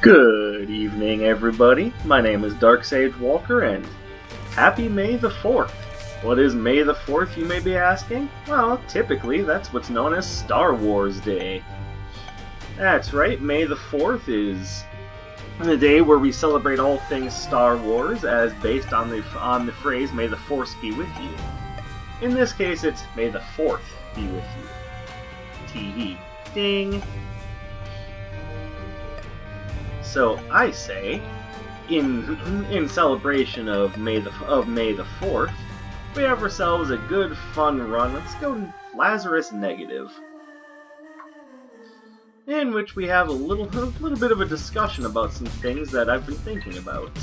Good evening, everybody. My name is Dark Sage Walker, and happy May the 4th. What is May the 4th, you may be asking? Well, typically, that's what's known as Star Wars Day. That's right, May the 4th is the day where we celebrate all things Star Wars, as based on the phrase, May the Force be with you. In this case, it's May the 4th be with you. Tee-hee. Ding! So I say, in celebration of May the 4th, we have ourselves a good fun run. Let's go Lazarus Negative, in which we have a little bit of a discussion about some things that I've been thinking about.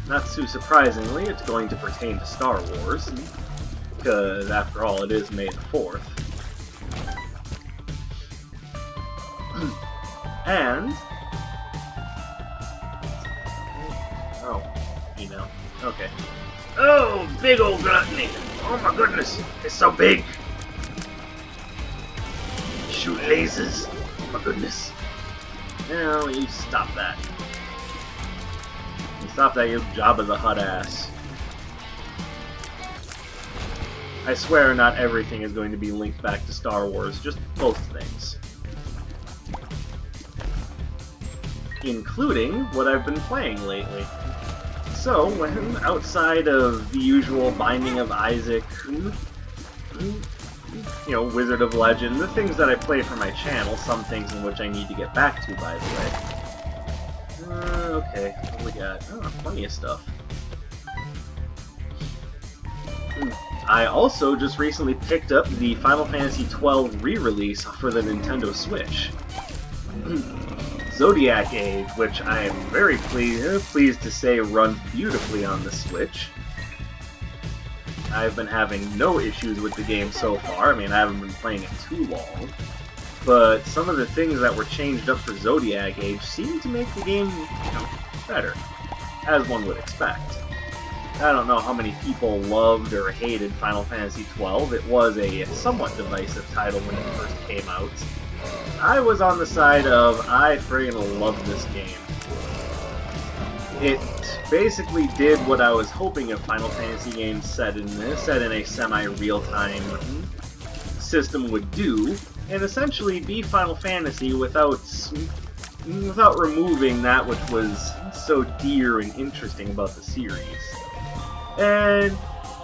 Not too surprisingly, it's going to pertain to Star Wars, because after all, it is May the 4th. And okay. Oh, big old gluttony! Oh my goodness, it's so big. Shoot lasers! Oh my goodness. No, you stop that. You stop that, you Jabba the Hutt ass. I swear, not everything is going to be linked back to Star Wars. Just most things. Including what I've been playing lately. So, when outside of the usual Binding of Isaac, Wizard of Legend, the things that I play for my channel, some things in which I need to get back to, by the way. Okay, what do we got? Oh, plenty of stuff. I also just recently picked up the Final Fantasy XII re-release for the Nintendo Switch. Zodiac Age, which I am very pleased to say runs beautifully on the Switch. I've been having no issues with the game so far. I mean, I haven't been playing it too long. But some of the things that were changed up for Zodiac Age seem to make the game, better. As one would expect. I don't know how many people loved or hated Final Fantasy XII. It was a somewhat divisive title when it first came out. I was on the side of, I friggin' love this game. It basically did what I was hoping a Final Fantasy game set in a semi-real-time system would do, and essentially be Final Fantasy without removing that which was so dear and interesting about the series. And,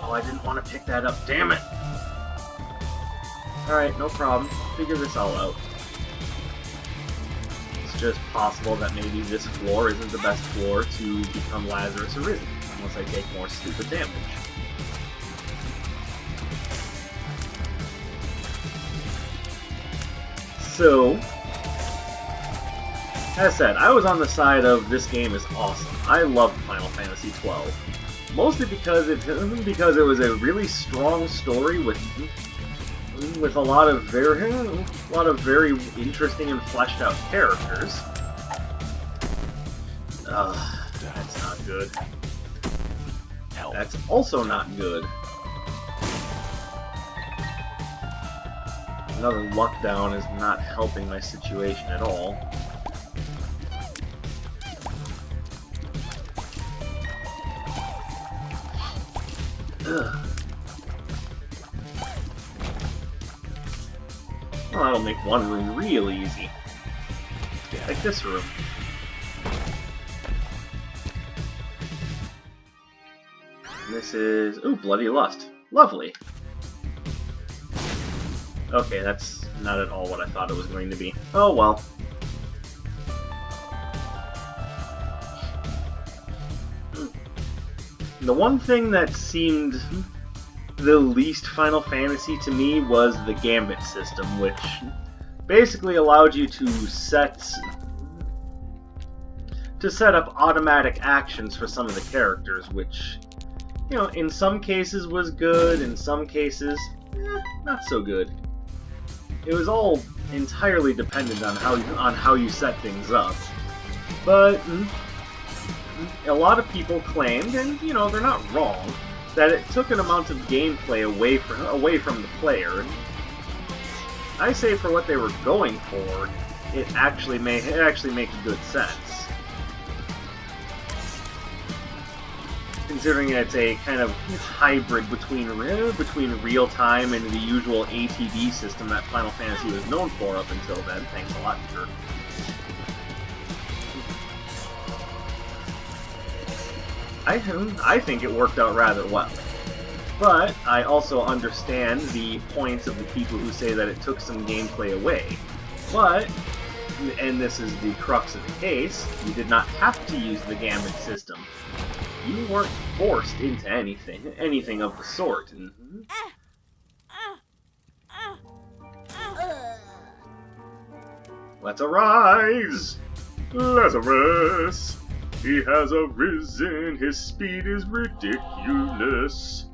I didn't want to pick that up, damn it! Alright, no problem. Figure this all out. It's just possible that maybe this floor isn't the best floor to become Lazarus Arisen, unless I take more stupid damage. So, as said, I was on the side of this game is awesome. I loved Final Fantasy XII. Mostly because it was a really strong story with a lot of very interesting and fleshed out characters. That's not good. That's also not good. Another luck down is not helping my situation at all. Ugh. Well, that'll make one room real easy. Like this room. And this is... ooh, Bloody Lust. Lovely. Okay, that's not at all what I thought it was going to be. Oh well. The one thing that seemed the least Final Fantasy to me was the Gambit system, which basically allowed you to set up automatic actions for some of the characters, which, in some cases was good, in some cases, not so good. It was all entirely dependent on how you set things up. But a lot of people claimed, and they're not wrong, that it took an amount of gameplay away from the player. I say for what they were going for, it actually makes good sense. Considering it's a kind of hybrid between real-time and the usual ATB system that Final Fantasy was known for up until then. Thanks a lot, Kurt. I think it worked out rather well. But I also understand the points of the people who say that it took some gameplay away. But, and this is the crux of the case, you did not have to use the Gambit system. You weren't forced into anything of the sort. Let's arise! Lazarus! He has arisen, his speed is ridiculous.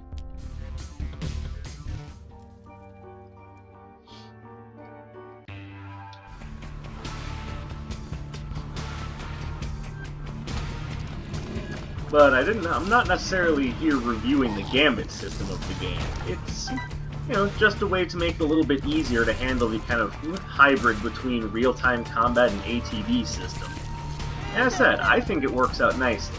But I'm not necessarily here reviewing the Gambit system of the game. It's, just a way to make it a little bit easier to handle the kind of hybrid between real-time combat and ATB system. As I said, I think it works out nicely.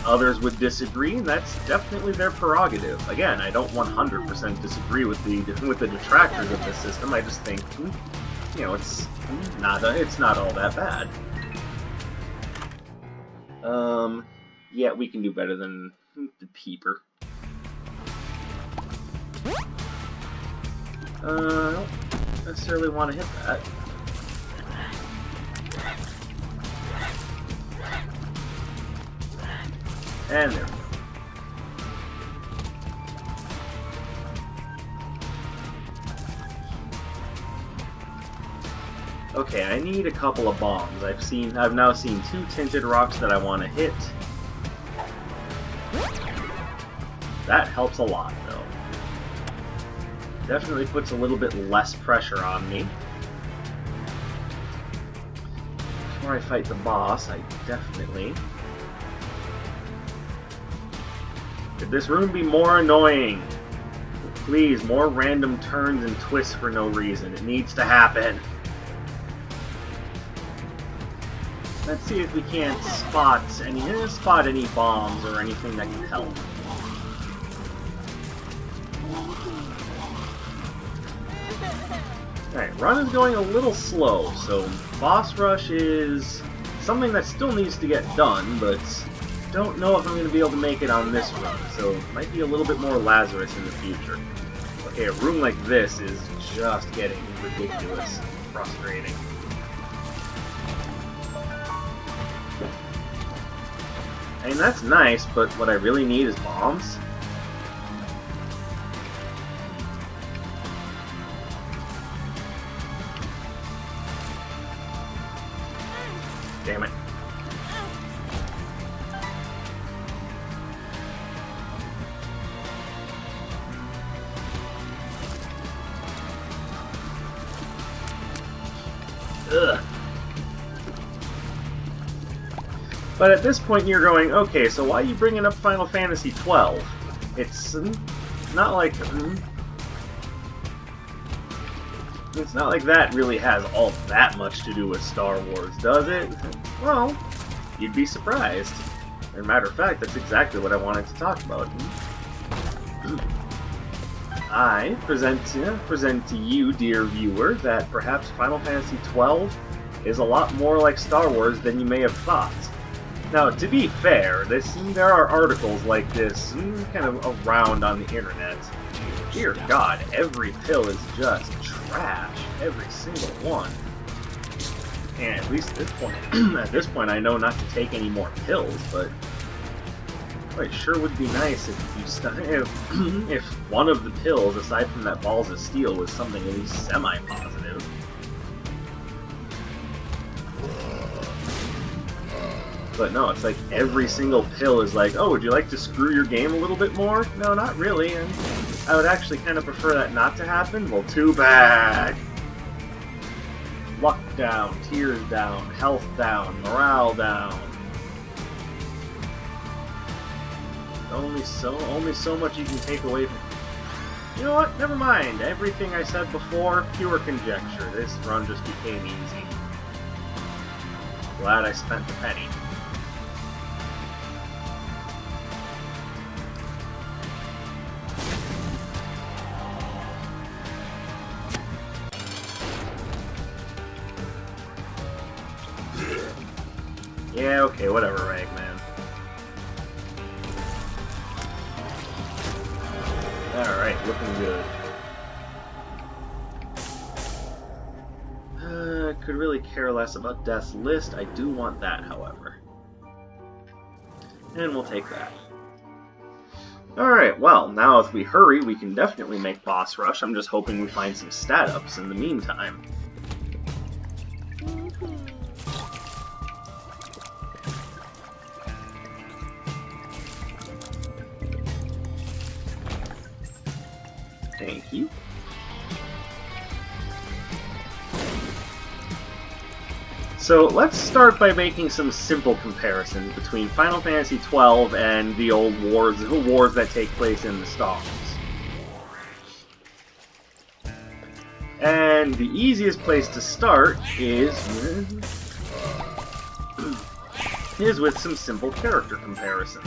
Others would disagree, and that's definitely their prerogative. Again, I don't 100% disagree with the detractors of this system. I just think, it's not all that bad. Yeah, we can do better than the Peeper. I don't necessarily want to hit that. And there we go. Okay, I need a couple of bombs. I've now seen 2 tinted rocks that I want to hit. That helps a lot, though. Definitely puts a little bit less pressure on me. Before I fight the boss, I definitely... Could this room be more annoying? Please, more random turns and twists for no reason. It needs to happen. Let's see if we can't spot any bombs or anything that can help. Alright, run is going a little slow, so boss rush is something that still needs to get done, but don't know if I'm going to be able to make it on this run, so it might be a little bit more Lazarus in the future. Okay, a room like this is just getting ridiculous and frustrating. I mean, that's nice, but what I really need is bombs. Damn it. Ugh. But at this point you're going, okay, so why are you bringing up Final Fantasy XII? It's not like... It's not like that really has all that much to do with Star Wars, does it? Well, you'd be surprised. As a matter of fact, that's exactly what I wanted to talk about. I present to you, dear viewer, that perhaps Final Fantasy XII is a lot more like Star Wars than you may have thought. Now, to be fair, there are articles like this kind of around on the internet. Dear God, every pill is just trash. Every single one. And at least at this point, I know not to take any more pills, but it sure would be nice if one of the pills, aside from that balls of steel, was something at least semi-positive. But no, it's like every single pill is like, oh, would you like to screw your game a little bit more? No, not really, and I would actually kind of prefer that not to happen. Well, too bad. Luck down, tears down, health down, morale down. Only so much you can take away from You know what? Never mind. Everything I said before, pure conjecture. This run just became easy. Glad I spent the penny. Yeah, okay, whatever, Ragman. Alright, looking good. Could really care less about Death's List. I do want that, however. And we'll take that. Alright, well, now if we hurry, we can definitely make Boss Rush. I'm just hoping we find some stat-ups in the meantime. Thank you. So let's start by making some simple comparisons between Final Fantasy XII and the old wars that take place in the stars. And the easiest place to start is with some simple character comparisons.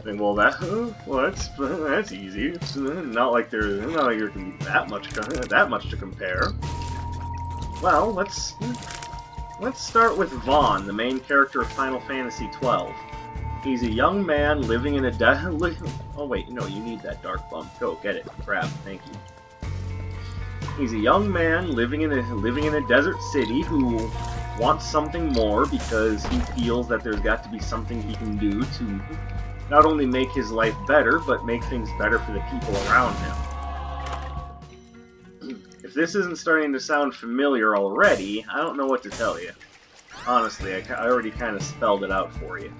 Well, that's easy. It's not like there can be that much to compare. Well, let's start with Vaughn, the main character of Final Fantasy XII. He's a young man living in a oh wait, no, you need that dark bump. Go get it. Grab. Thank you. He's a young man living in a desert city who wants something more because he feels that there's got to be something he can do to not only make his life better, but make things better for the people around him. If this isn't starting to sound familiar already, I don't know what to tell you. Honestly, I already kind of spelled it out for you.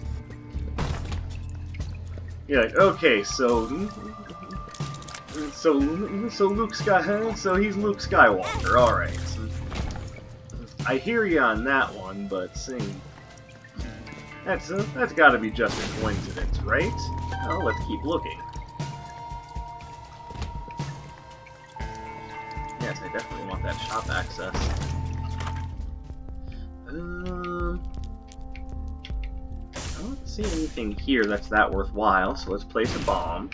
You're like, okay, so he's Luke Skywalker, alright. I hear you on that one, but that's gotta be just a coincidence, right? Well, let's keep looking. Yes, I definitely want that shop access. I don't see anything here that's that worthwhile, so let's place a bomb.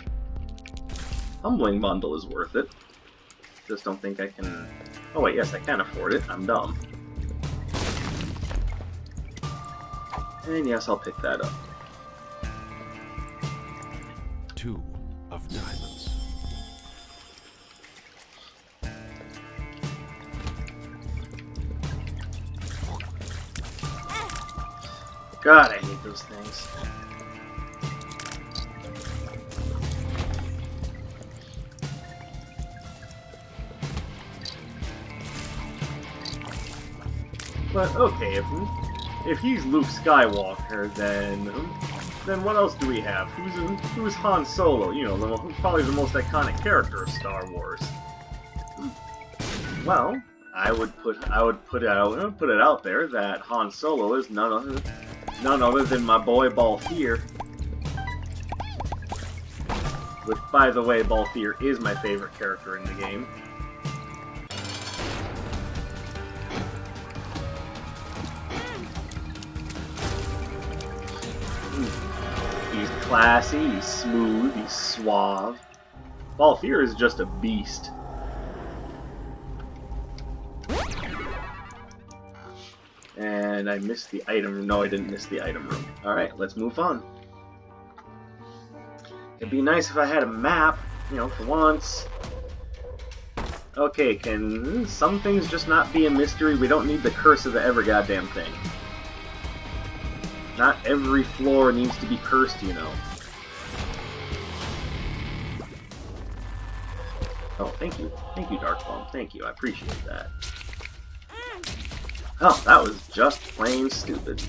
Humbling Bundle is worth it. Just don't think I can... Oh wait, yes, I can afford it. I'm dumb. And yes, I'll pick that up. 2 of diamonds. God, I hate those things. But okay, if he's Luke Skywalker, then what else do we have? Who's Han Solo? You know, probably the most iconic character of Star Wars. Well, I would put it out there that Han Solo is none other than my boy Balthier. Which, by the way, Balthier is my favorite character in the game. He's classy, he's smooth, he's suave. Balthier is just a beast. And I missed the item room. No, I didn't miss the item room. Alright, let's move on. It'd be nice if I had a map, you know, for once. Okay, can some things just not be a mystery? We don't need the curse of the ever goddamn thing. Not every floor needs to be cursed, you know. Oh, thank you. Thank you, Darkbomb. Thank you. I appreciate that. Oh, that was just plain stupid.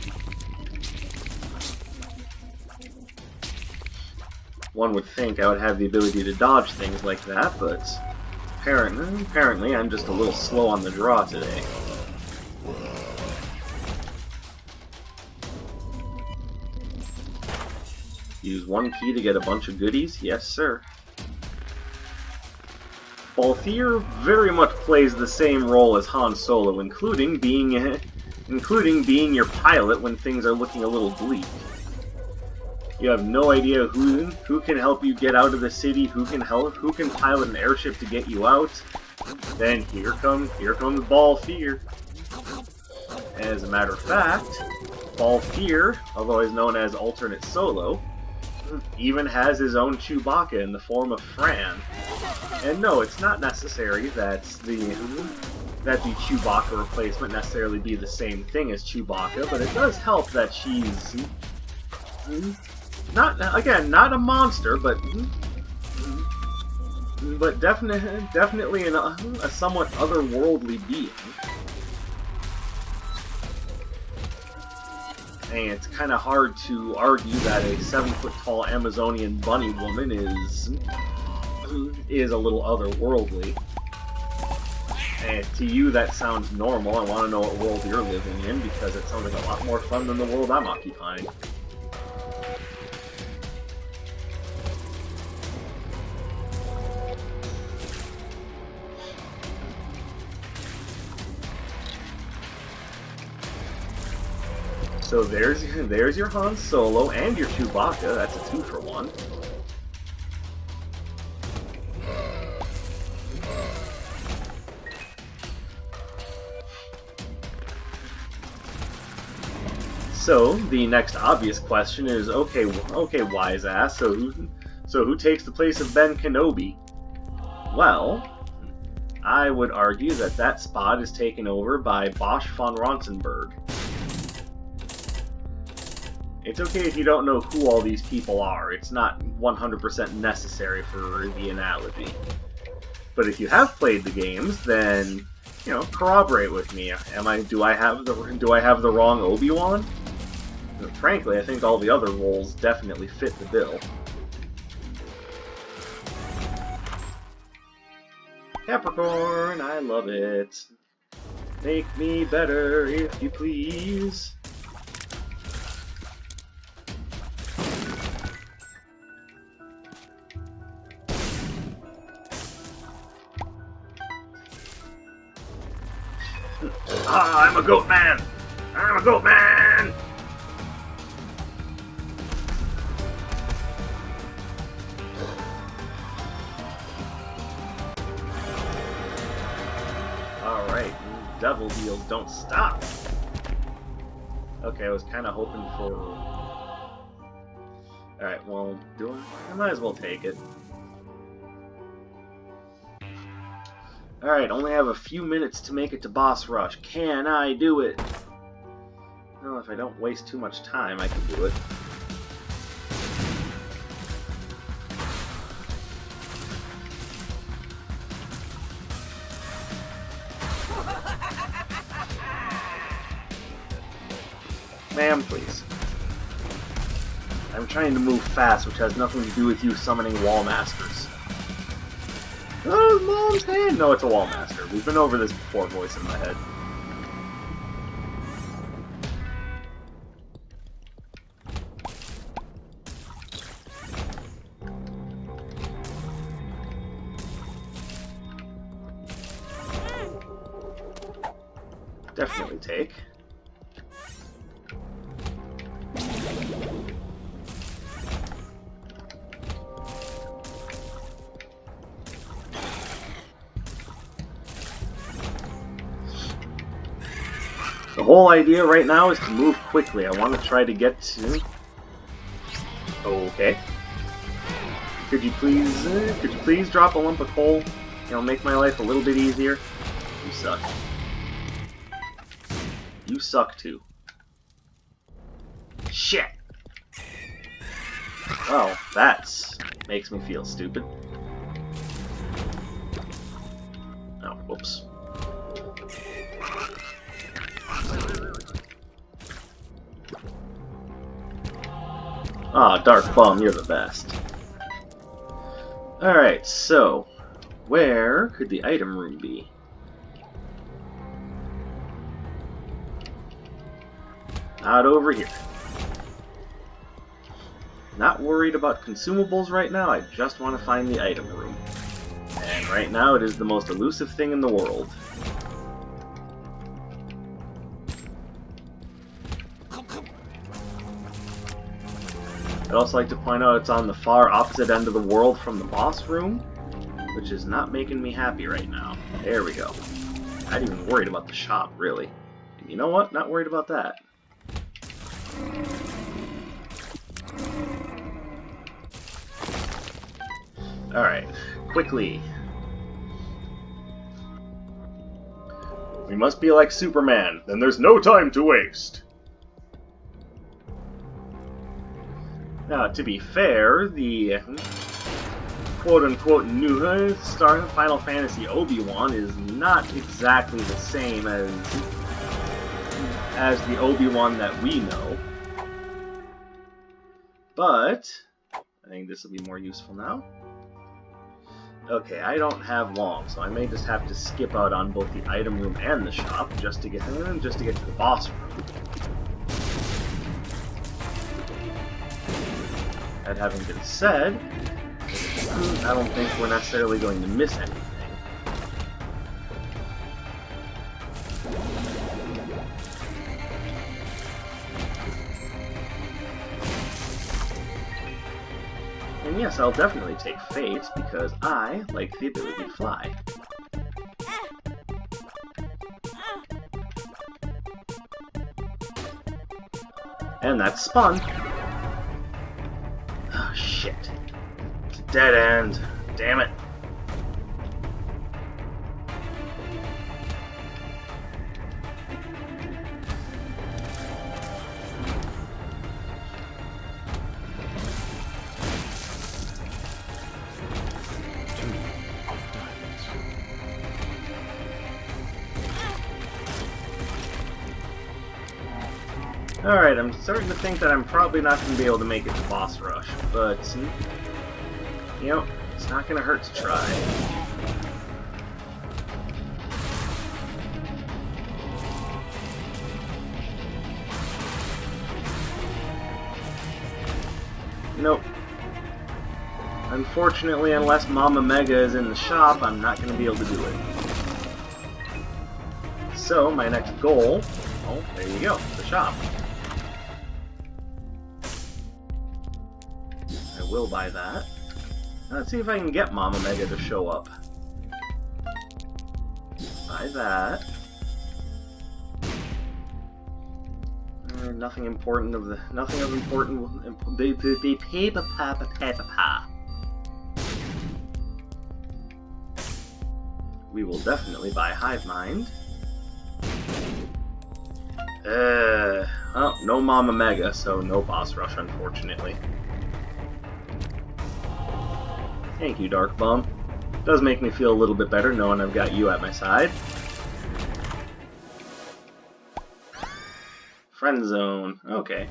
One would think I would have the ability to dodge things like that, but apparently I'm just a little slow on the draw today. Use one key to get a bunch of goodies? Yes, sir. Balthier very much plays the same role as Han Solo, including being your pilot when things are looking a little bleak. You have no idea who can help you get out of the city, who can pilot an airship to get you out. Then here comes Balthier. As a matter of fact, Balthier, otherwise known as Alternate Solo, even has his own Chewbacca in the form of Fran. And no, it's not necessary that the Chewbacca replacement necessarily be the same thing as Chewbacca, but it does help that she's not a monster, but definitely a somewhat otherworldly being. And it's kind of hard to argue that a 7-foot-tall Amazonian bunny woman is a little otherworldly. And to you that sounds normal. I want to know what world you're living in, because it sounds like a lot more fun than the world I'm occupying. So there's your Han Solo and your Chewbacca. That's a 2-for-1. So the next obvious question is, okay, wise ass. So who takes the place of Ben Kenobi? Well, I would argue that spot is taken over by Bosch von Ronsenberg. It's okay if you don't know who all these people are. It's not 100% necessary for the analogy. But if you have played the games, then corroborate with me. Do I have the wrong Obi-Wan? Frankly, I think all the other roles definitely fit the bill. Capricorn, I love it. Make me better, if you please. I'm a goat man! I'm a goat man! Alright, devil deals don't stop! Okay, I was kind of hoping for... Alright, well, I might as well take it. Alright, only have a few minutes to make it to Boss Rush. Can I do it? Well, if I don't waste too much time, I can do it. Ma'am, please. I'm trying to move fast, which has nothing to do with you summoning wall masters. Oh, Mom's hand! No, it's a wall master. We've been over this before, voice in my head. Definitely take. The whole idea right now is to move quickly. I want to try to get to... Okay. Could you please drop a lump of coal? Make my life a little bit easier? You suck. You suck too. Shit! Well, that makes me feel stupid. Oh, whoops. Ah, Dark Bum, you're the best. Alright, so, where could the item room be? Not over here. Not worried about consumables right now, I just want to find the item room. And right now it is the most elusive thing in the world. I'd also like to point out it's on the far opposite end of the world from the boss room, which is not making me happy right now. There we go. Not even worried about the shop, really. And you know what? Not worried about that. Alright, quickly. We must be like Superman, then there's no time to waste. Now, to be fair, the quote-unquote new Final Fantasy Obi-Wan is not exactly the same as the Obi-Wan that we know. But I think this will be more useful now. Okay, I don't have long, so I may just have to skip out on both the item room and the shop just to get to the boss room. That having been said, I don't think we're necessarily going to miss anything. And yes, I'll definitely take Fate, because I like the ability to fly. And that's spun. Oh, shit. It's a dead end. Damn it. Alright, I'm starting to think that I'm probably not going to be able to make it to boss rush, but, you know, it's not going to hurt to try. Nope. Unfortunately, unless Mama Mega is in the shop, I'm not going to be able to do it. So, my next goal, oh, there you go, the shop. I will buy that. Let's see if I can get Mama Mega to show up. Buy that. Nothing important of the. Nothing of important. We will definitely buy Hive Mind. Oh, no Mama Mega, so no boss rush, unfortunately. Thank you, Dark Bum. Does make me feel a little bit better knowing I've got you at my side. Friend zone. Okay.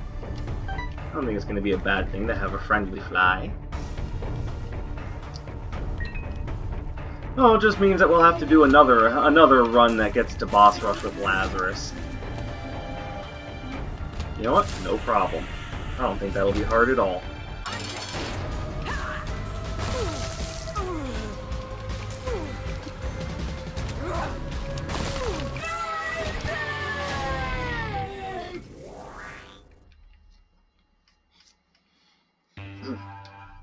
I don't think it's going to be a bad thing to have a friendly fly. Oh, it just means that we'll have to do another run that gets to boss rush with Lazarus. You know what? No problem. I don't think that'll be hard at all.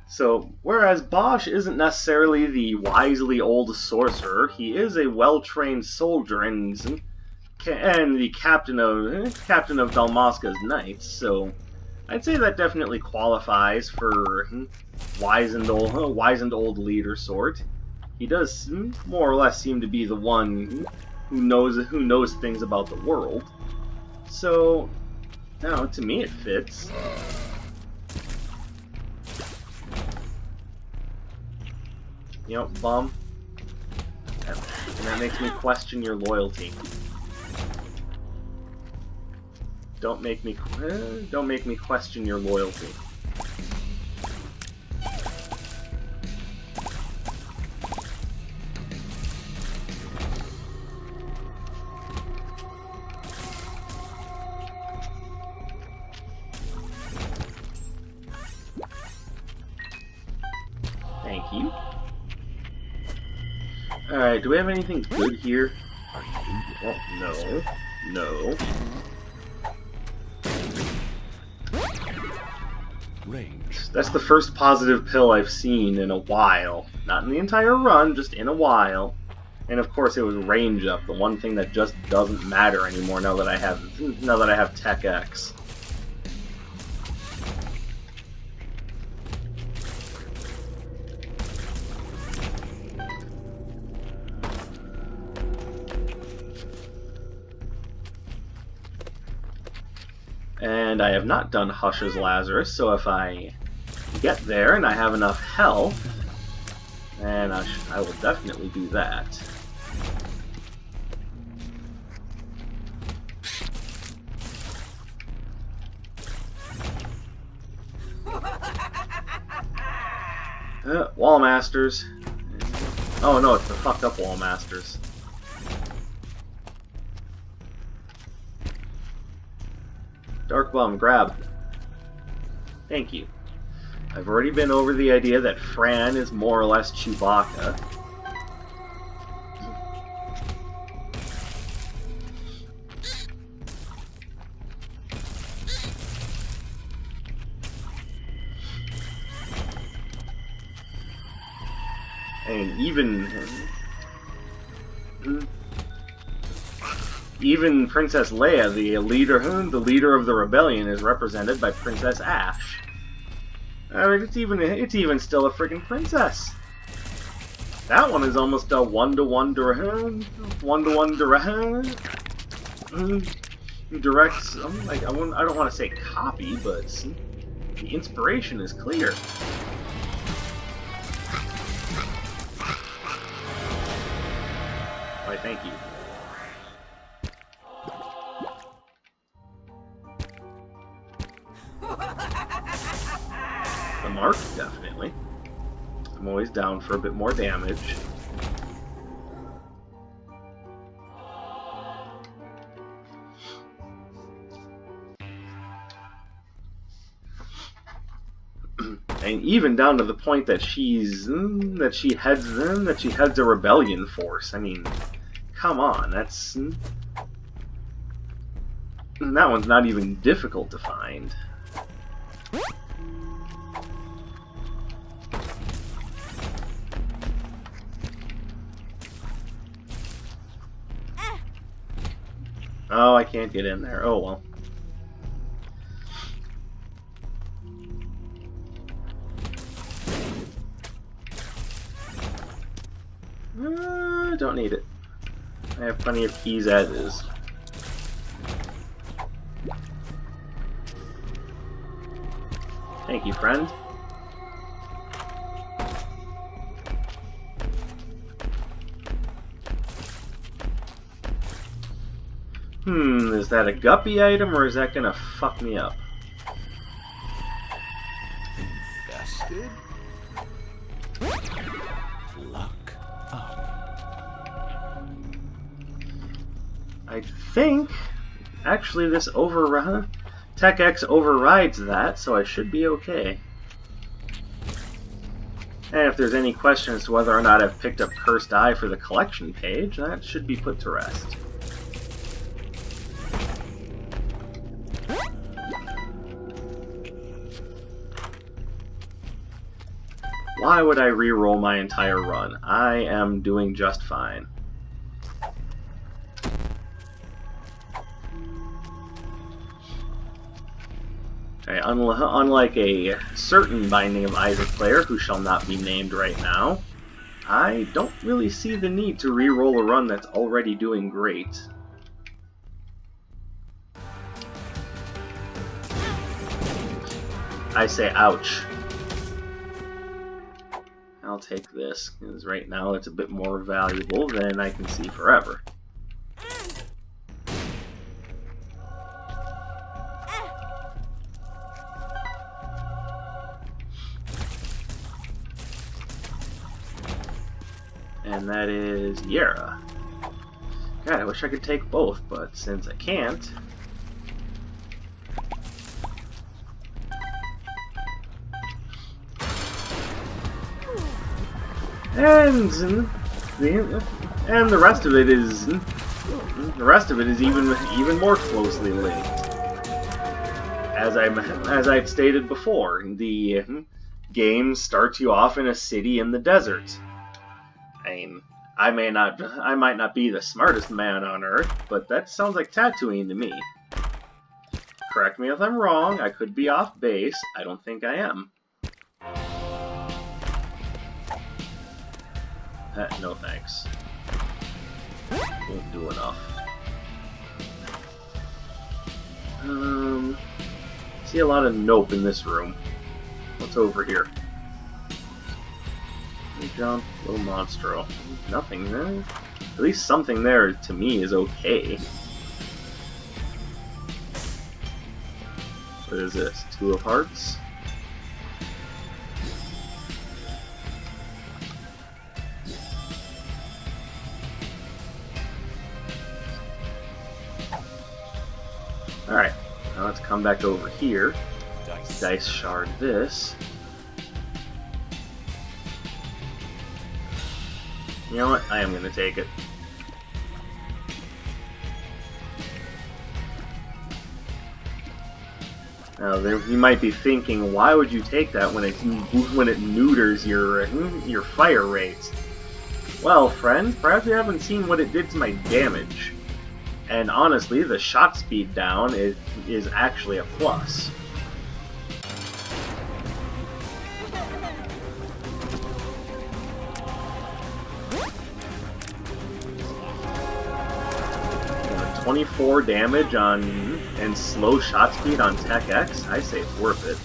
So, whereas Bosch isn't necessarily the wisely old sorcerer, he is a well-trained soldier and the captain of Dalmasca's knights. So, I'd say that definitely qualifies for wizened old leader sort. He does more or less seem to be the one who knows things about the world. So, no, to me it fits. You know, Bum, and that makes me question your loyalty. Don't make me question your loyalty. Alright, do we have anything good here? Are you Oh, no. No. range? That's the first positive pill I've seen in a while. Not in the entire run, just in a while. And of course it was range up, the one thing that just doesn't matter anymore now that I have Tech X. And I have not done Hush's Lazarus, so if I get there and I have enough health, then I will definitely do that. Wall Masters. Oh no, it's the fucked up Wall Masters. Dark Bomb, grab. Thank you. I've already been over the idea that Fran is more or less Chewbacca. And even Princess Leia, the leader of the rebellion, is represented by Princess Ash. I mean, it's even still a friggin' princess. That one is almost a one-to-one direct. Like I don't want to say copy, but the inspiration is clear. Why, thank you. The mark, definitely. I'm always down for a bit more damage. And even down to the point that she heads a rebellion force. I mean, come on, that one's not even difficult to find. Oh, I can't get in there. Oh well. Don't need it. I have plenty of keys as is. Thank you, friend. Is that a guppy item or is that gonna fuck me up? Invested? Luck up. I think actually this Tech X overrides that, so I should be okay. And if there's any question as to whether or not I've picked up Cursed Eye for the collection page, that should be put to rest. Why would I re-roll my entire run? I am doing just fine. Okay, unlike a certain Binding of Isaac player who shall not be named right now, I don't really see the need to re-roll a run that's already doing great. I say ouch. I'll take this, because right now it's a bit more valuable than I can see forever. And that is Yera. God, I wish I could take both, but since I can't... And And the rest of it is even more closely linked. As I've stated before, the game starts you off in a city in the desert. I mean, I might not be the smartest man on Earth, but that sounds like Tatooine to me. Correct me if I'm wrong, I could be off base, I don't think I am. No thanks. Won't do enough. See a lot of nope in this room. What's over here? Jump, little monstro. Nothing there. At least something there to me is okay. What is this? Two of Hearts? Alright, now let's come back over here. Dice shard this. You know what? I am going to take it. Now, you might be thinking, why would you take that when it neuters your fire rates? Well, friend, perhaps you haven't seen what it did to my damage. And honestly, the shot speed down is actually a plus. Yeah, 24 damage and slow shot speed on Tech X, I say it's worth it.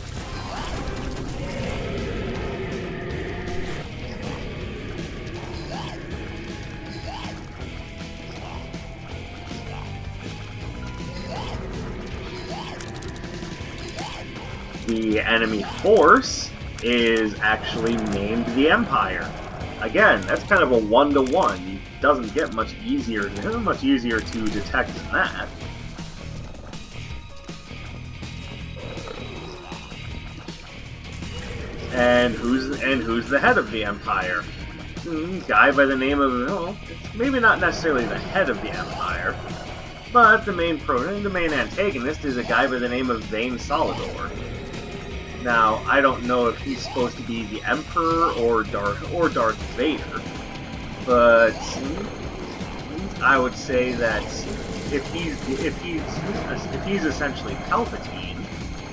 The enemy force is actually named the Empire. Again, that's kind of a one-to-one. It doesn't get much easier. It's much easier to detect than that. And who's the head of the Empire? Guy by the name of, well, maybe not necessarily the head of the Empire, but the main antagonist is a guy by the name of Vane Solidor. Now, I don't know if he's supposed to be the Emperor or Darth Vader, but I would say that if he's essentially Palpatine,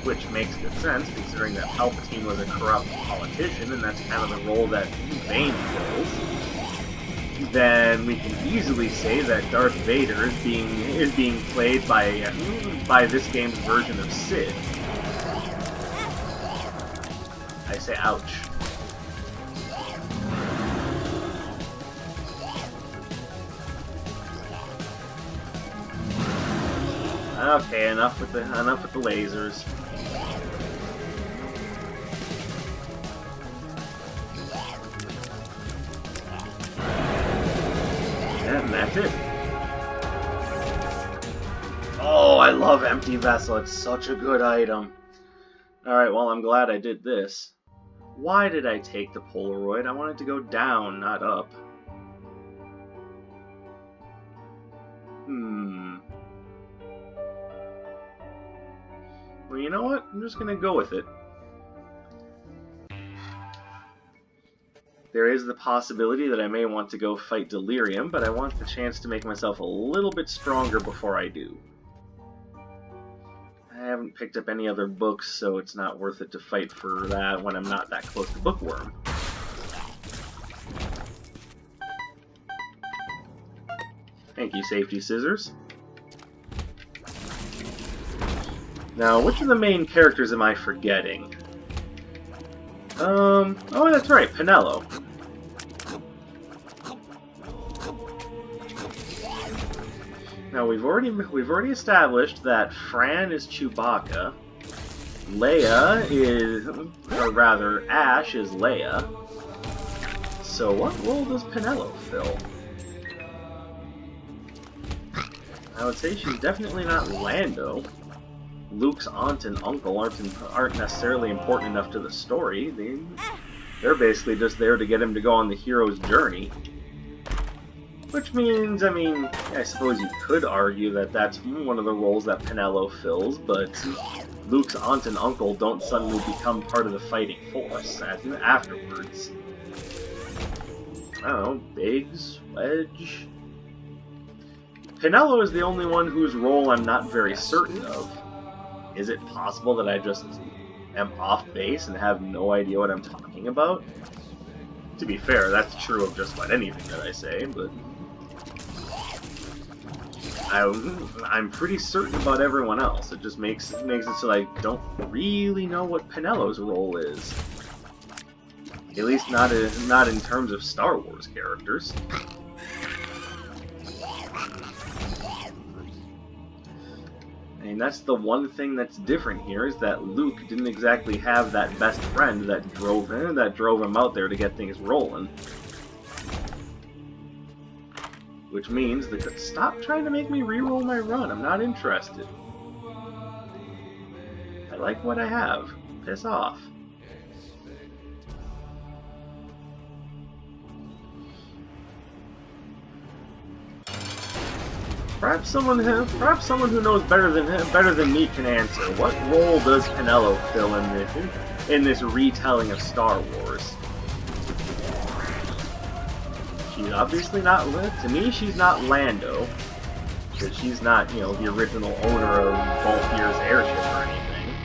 which makes good sense considering that Palpatine was a corrupt politician, and that's kind of the role that Vane fills, then we can easily say that Darth Vader is being played by this game's version of Sid. I say ouch. Okay, enough with the lasers. And that's it. Oh, I love Empty Vessel. It's such a good item. Alright, well, I'm glad I did this. Why did I take the Polaroid? I wanted to go down, not up. Well, you know what? I'm just gonna go with it. There is the possibility that I may want to go fight Delirium, but I want the chance to make myself a little bit stronger before I do. I haven't picked up any other books, so it's not worth it to fight for that when I'm not that close to Bookworm. Thank you, Safety Scissors. Now, which of the main characters am I forgetting? Oh, that's right, Pinello. Now we've already established that Fran is Chewbacca, Leia is, or rather, Ash is Leia. So what role does Pinello fill? I would say she's definitely not Lando. Luke's aunt and uncle aren't necessarily important enough to the story. They're basically just there to get him to go on the hero's journey. Which means, I mean, I suppose you could argue that that's one of the roles that Penelo fills, but Luke's aunt and uncle don't suddenly become part of the fighting force afterwards. I don't know, Biggs, Wedge... Penelo is the only one whose role I'm not very certain of. Is it possible that I just am off base and have no idea what I'm talking about? To be fair, that's true of just about anything that I say, but... I'm pretty certain about everyone else. It just makes it so I don't really know what Penelo's role is. At least not in terms of Star Wars characters. I mean, that's the one thing that's different here, is that Luke didn't exactly have that best friend that drove him out there to get things rolling. Which means that stop trying to make me re-roll my run. I'm not interested. I like what I have. Piss off. Perhaps someone who knows better than me can answer. What role does Penelo fill in this retelling of Star Wars? She's obviously not, to me, she's not Lando, because she's not, you know, the original owner of Balthier's airship or anything.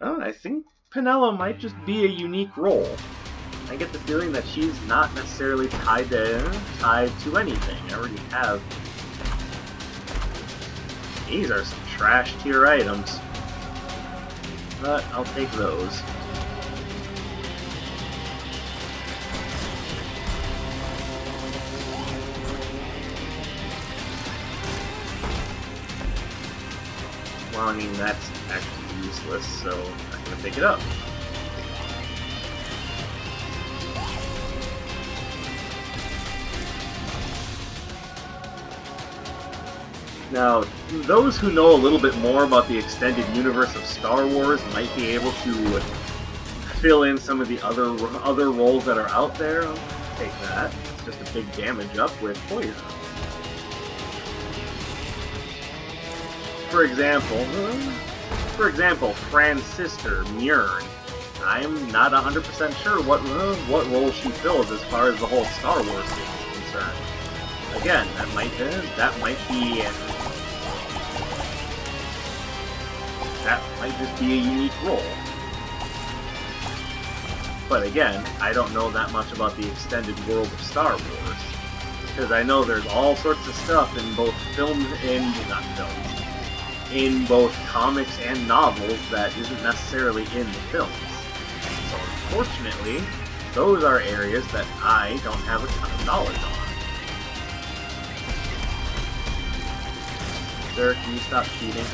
Oh, I think Penelo might just be a unique role. I get the feeling that she's not necessarily tied to anything. I already have. These are some trash tier items, but I'll take those. Well, I mean, that's actually useless, so I'm not gonna pick it up. Now, those who know a little bit more about the extended universe of Star Wars might be able to fill in some of the other roles that are out there. I'll take that. It's just a big damage up with poison. For example, Fran's sister, Mjorn. I'm not 100% sure what role she fills as far as the whole Star Wars thing is concerned. Again, that might just be a unique role. But again, I don't know that much about the extended world of Star Wars, because I know there's all sorts of stuff in both in both comics and novels that isn't necessarily in the films. So unfortunately, those are areas that I don't have a ton of knowledge on. Sir, can you stop cheating?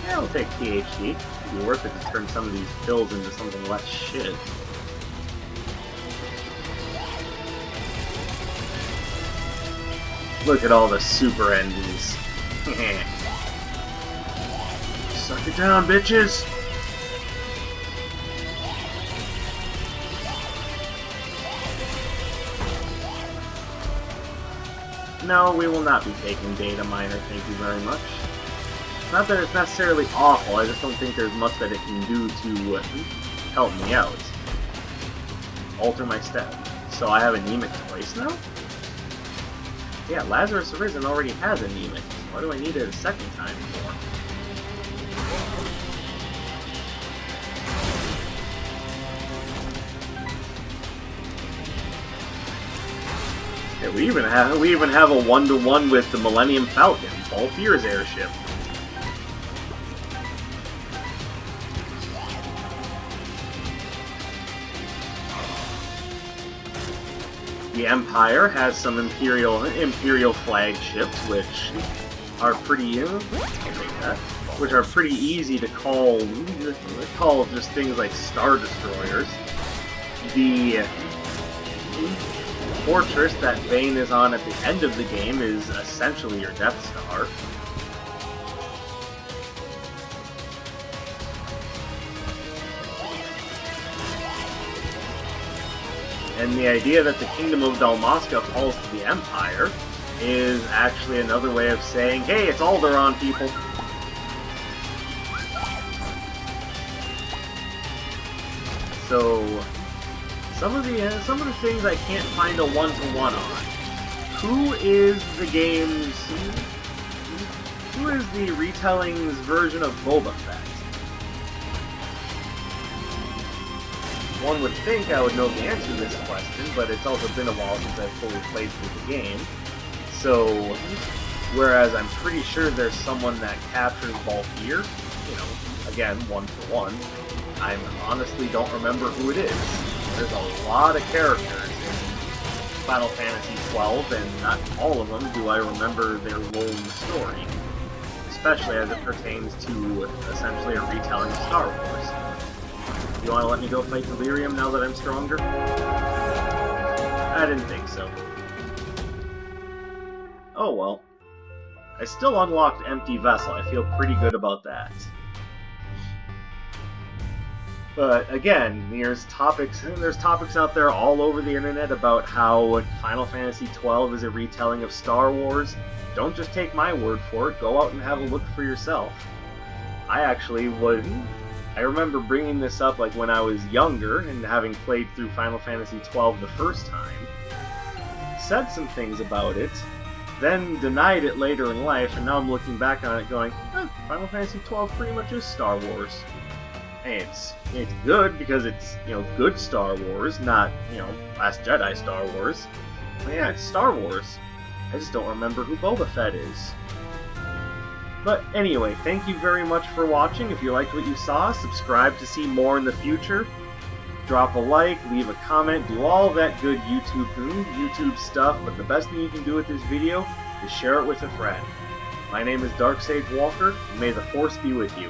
Yeah, I'll take PhD. It'd be worth it to turn some of these pills into something less shit. Look at all the super endings. Suck it down, bitches! No, we will not be taking data miner, thank you very much. Not that it's necessarily awful, I just don't think there's much that it can do to help me out. Alter my step. So I have anemic twice now? Yeah, Lazarus Arisen already has anemic. Why do I need it a second time for? Yeah, we even have a 1-to-1 with the Millennium Falcon, Balthier's airship. The Empire has some Imperial flagships, which are pretty easy to call just things like Star Destroyers. The fortress that Vane is on at the end of the game is essentially your Death Star. And the idea that the Kingdom of Dalmasca falls to the Empire is actually another way of saying, hey, it's Alderaan, people. So, some of the things I can't find a one-to-one on. Who is the retelling's version of Boba Fett? One would think I would know the answer to this question, but it's also been a while since I've fully played through the game. So, whereas I'm pretty sure there's someone that captures Balthier, again, one-for-one, I honestly don't remember who it is. There's a lot of characters in Final Fantasy XII, and not all of them do I remember their role in the story, especially as it pertains to essentially a retelling of Star Wars. You want to let me go fight Delirium now that I'm stronger? I didn't think so. Oh well. I still unlocked Empty Vessel. I feel pretty good about that. But again, there's topics out there all over the internet about how Final Fantasy XII is a retelling of Star Wars. Don't just take my word for it. Go out and have a look for yourself. I actually wouldn't. I remember bringing this up like when I was younger and having played through Final Fantasy XII the first time. Said some things about it, then denied it later in life, and now I'm looking back on it going, Final Fantasy XII pretty much is Star Wars. And it's good because it's, good Star Wars, not, Last Jedi Star Wars. But yeah, it's Star Wars. I just don't remember who Boba Fett is. But anyway, thank you very much for watching. If you liked what you saw, subscribe to see more in the future. Drop a like, leave a comment, do all that good YouTube stuff, but the best thing you can do with this video is share it with a friend. My name is Dark Sage Walker, and may the Force be with you.